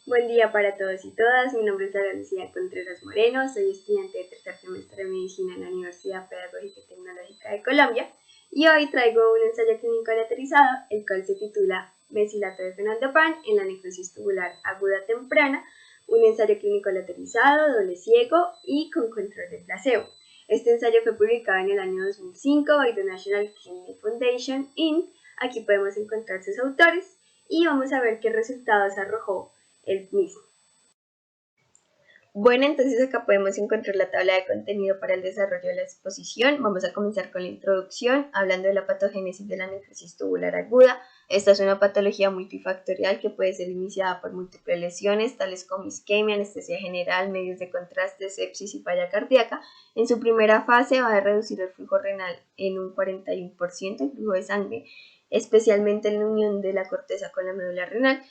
Buen día para todos y todas, mi nombre es Laura Lucía Contreras Moreno, soy estudiante de tercer semestre de Medicina en la Universidad Pedagógica y Tecnológica de Colombia y hoy traigo un ensayo clínico aleatorizado, el cual se titula Mesilato de fenoldopan en la necrosis tubular aguda temprana, un ensayo clínico aleatorizado, doble ciego y con control de placebo. Este ensayo fue publicado en el año 2005 by the National Kidney Foundation, Inc. Aquí podemos encontrar sus autores y vamos a ver qué resultados arrojó el mismo. Bueno, entonces acá podemos encontrar la tabla de contenido para el desarrollo de la exposición. Vamos a comenzar con la introducción, hablando de la patogénesis de la necrosis tubular aguda. Esta es una patología multifactorial que puede ser iniciada por múltiples lesiones, tales como isquemia, anestesia general, medios de contraste, sepsis y falla cardíaca. En su primera fase va a reducir el flujo renal en un 41%, el flujo de sangre, especialmente en la unión de la corteza con la médula renal,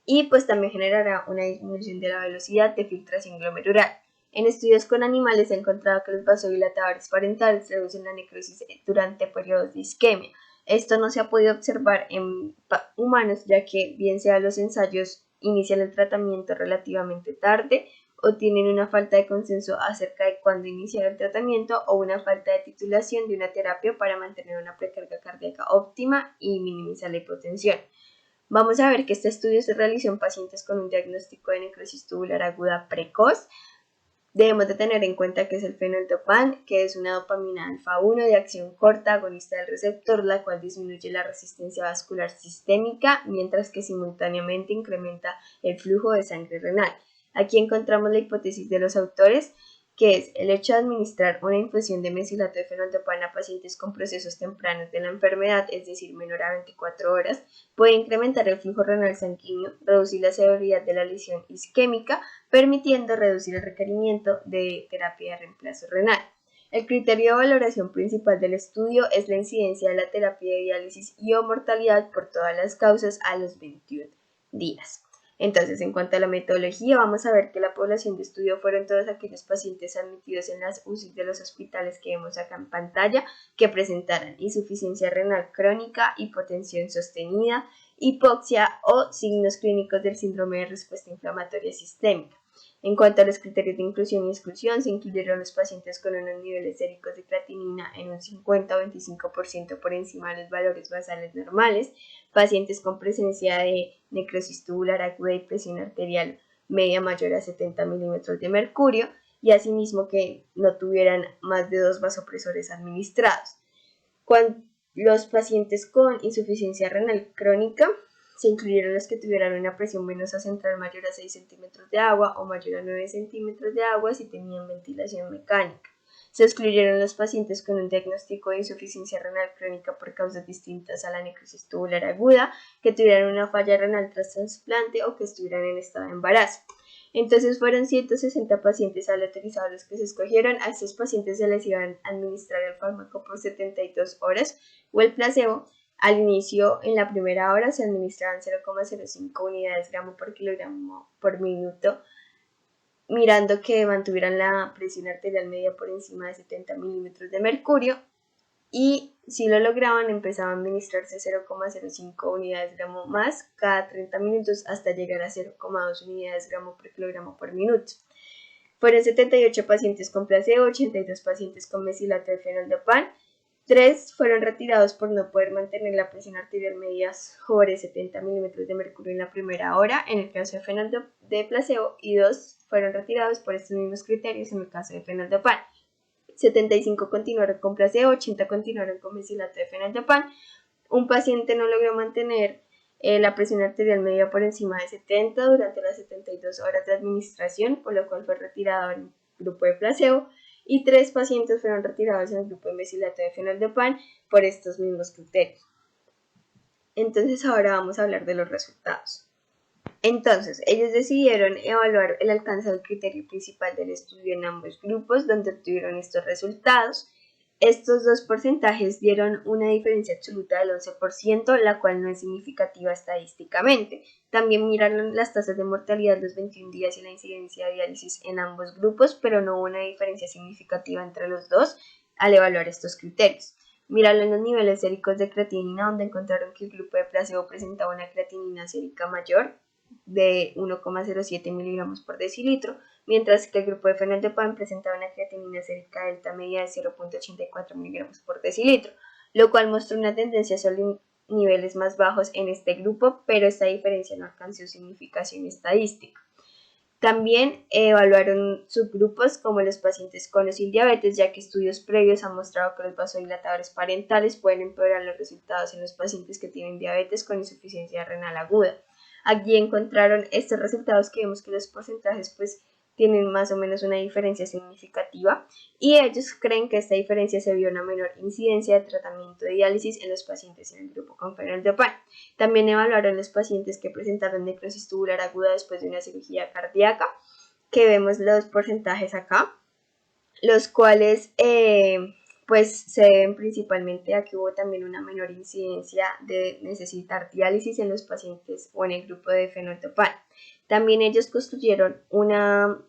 y pues también generará una disminución de la velocidad de filtración glomerular. En estudios con animales se ha encontrado que los vasodilatadores parentales reducen la necrosis durante periodos de isquemia. Esto no se ha podido observar en humanos, ya que bien sea los ensayos inician el tratamiento relativamente tarde o tienen una falta de consenso acerca de cuándo iniciar el tratamiento o una falta de titulación de una terapia para mantener una precarga cardíaca óptima y minimizar la hipotensión. Vamos a ver que este estudio se realizó en pacientes con un diagnóstico de necrosis tubular aguda precoz. Debemos de tener en cuenta que es el fenoldopan, que es una dopamina alfa 1 de acción corta agonista del receptor, la cual disminuye la resistencia vascular sistémica, mientras que simultáneamente incrementa el flujo de sangre renal. Aquí encontramos la hipótesis de los autores, que es el hecho de administrar una infusión de mesilato de fenoldopan a pacientes con procesos tempranos de la enfermedad, es decir, menor a 24 horas, puede incrementar el flujo renal sanguíneo, reducir la severidad de la lesión isquémica, permitiendo reducir el requerimiento de terapia de reemplazo renal. El criterio de valoración principal del estudio es la incidencia de la terapia de diálisis y o mortalidad por todas las causas a los 21 días. Entonces, en cuanto a la metodología, vamos a ver que la población de estudio fueron todos aquellos pacientes admitidos en las UCI de los hospitales que vemos acá en pantalla, que presentaran insuficiencia renal crónica, hipotensión sostenida, hipoxia o signos clínicos del síndrome de respuesta inflamatoria sistémica. En cuanto a los criterios de inclusión y exclusión, se incluyeron los pacientes con unos niveles séricos de creatinina en un 50 o 25% por encima de los valores basales normales, pacientes con presencia de necrosis tubular aguda y presión arterial media mayor a 70 milímetros de mercurio, y asimismo que no tuvieran más de 2 vasopresores administrados. Cuando los pacientes con insuficiencia renal crónica, se incluyeron los que tuvieran una presión venosa central mayor a 6 centímetros de agua o mayor a 9 centímetros de agua si tenían ventilación mecánica. Se excluyeron los pacientes con un diagnóstico de insuficiencia renal crónica por causas distintas a la necrosis tubular aguda, que tuvieran una falla renal tras trasplante o que estuvieran en estado de embarazo. Entonces fueron 160 pacientes aleatorizados los que se escogieron. A estos pacientes se les iban a administrar el fármaco por 72 horas o el placebo. Al inicio, en la primera hora, se administraban 0,05 unidades gramo por kilogramo por minuto, mirando que mantuvieran la presión arterial media por encima de 70 milímetros de mercurio, y si lo lograban empezaban a administrarse 0,05 unidades gramo más cada 30 minutos hasta llegar a 0,2 unidades gramo por kilogramo por minuto. Fueron 78 pacientes con placebo, 82 pacientes con mesilato de fenoldopan. 3 fueron retirados por no poder mantener la presión arterial media sobre 70 milímetros de mercurio en la primera hora, en el caso de placebo, y 2 fueron retirados por estos mismos criterios en el caso de fenoldopan. 75 continuaron con placebo, 80 continuaron con mesilato de fenoldopan. Un paciente no logró mantener la presión arterial media por encima de 70 durante las 72 horas de administración, por lo cual fue retirado en el grupo de placebo, y 3 pacientes fueron retirados en el grupo de mesilato de fenoldopan por estos mismos criterios. Entonces ahora vamos a hablar de los resultados. Entonces, ellos decidieron evaluar el alcance del criterio principal del estudio en ambos grupos, donde obtuvieron estos resultados. Estos dos porcentajes dieron una diferencia absoluta del 11%, la cual no es significativa estadísticamente. También miraron las tasas de mortalidad los 21 días y la incidencia de diálisis en ambos grupos, pero no hubo una diferencia significativa entre los dos al evaluar estos criterios. Miraron los niveles séricos de creatinina, donde encontraron que el grupo de placebo presentaba una creatinina sérica mayor de 1,07 miligramos por decilitro, mientras que el grupo de fenoldopan presentaba una creatinina sérica delta media de 0,84 miligramos por decilitro, lo cual mostró una tendencia sobre niveles más bajos en este grupo, pero esta diferencia no alcanzó significación estadística. También evaluaron subgrupos como los pacientes con o sin diabetes, ya que estudios previos han mostrado que los vasodilatadores parentales pueden empeorar los resultados en los pacientes que tienen diabetes con insuficiencia renal aguda. Aquí encontraron estos resultados que vemos que los porcentajes pues tienen más o menos una diferencia significativa y ellos creen que esta diferencia se vio una menor incidencia de tratamiento de diálisis en los pacientes en el grupo con fenoldopan. También evaluaron los pacientes que presentaron necrosis tubular aguda después de una cirugía cardíaca, que vemos los porcentajes acá, los cuales pues se deben principalmente a que hubo también una menor incidencia de necesitar diálisis en los pacientes o en el grupo de fenoldopan. También ellos construyeron una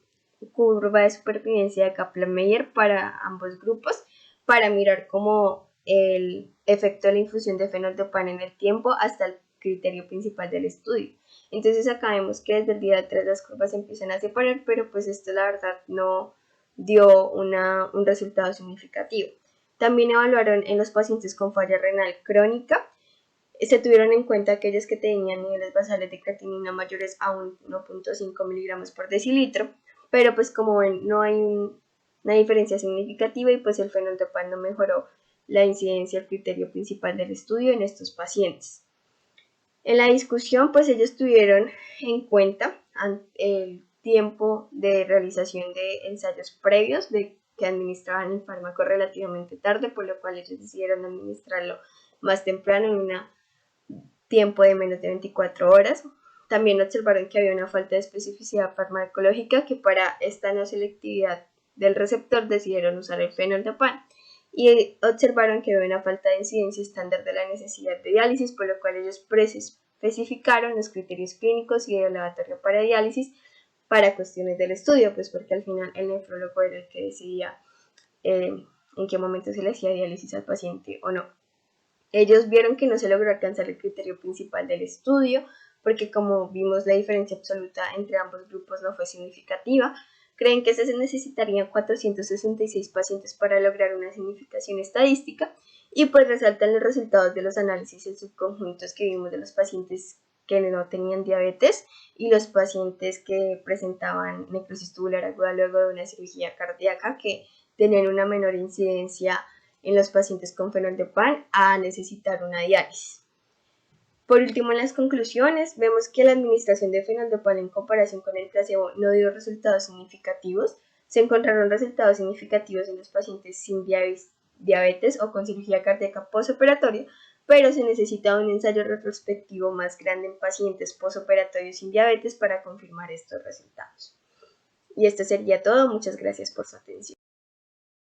curva de supervivencia de Kaplan-Meier para ambos grupos para mirar cómo el efecto de la infusión de fenoldopan en el tiempo hasta el criterio principal del estudio. Entonces acá vemos que desde el día 3 las curvas se empiezan a separar, pero pues esto la verdad no dio un resultado significativo. También evaluaron en los pacientes con falla renal crónica. Se tuvieron en cuenta aquellos que tenían niveles basales de creatinina mayores a 1,5 miligramos por decilitro, pero pues como ven no hay una diferencia significativa y pues el fenoldopan no mejoró la incidencia al criterio principal del estudio en estos pacientes. En la discusión pues ellos tuvieron en cuenta el tiempo de realización de ensayos previos de que administraban el fármaco relativamente tarde, por lo cual ellos decidieron administrarlo más temprano en un tiempo de menos de 24 horas. También observaron que había una falta de especificidad farmacológica, que para esta no selectividad del receptor decidieron usar el fenoldopan, y observaron que había una falta de incidencia estándar de la necesidad de diálisis, por lo cual ellos especificaron los criterios clínicos y de laboratorio para diálisis para cuestiones del estudio, pues porque al final el nefrólogo era el que decidía en qué momento se le hacía diálisis al paciente o no. Ellos vieron que no se logró alcanzar el criterio principal del estudio, porque como vimos la diferencia absoluta entre ambos grupos no fue significativa. Creen que se necesitarían 466 pacientes para lograr una significación estadística y pues resaltan los resultados de los análisis en subconjuntos que vimos de los pacientes que no tenían diabetes y los pacientes que presentaban necrosis tubular aguda luego de una cirugía cardíaca, que tenían una menor incidencia en los pacientes con fenoldopan a necesitar una diálisis. Por último, en las conclusiones, vemos que la administración de fenoldopan en comparación con el placebo no dio resultados significativos. Se encontraron resultados significativos en los pacientes sin diabetes o con cirugía cardíaca postoperatoria, pero se necesita un ensayo retrospectivo más grande en pacientes postoperatorios sin diabetes para confirmar estos resultados. Y esto sería todo. Muchas gracias por su atención.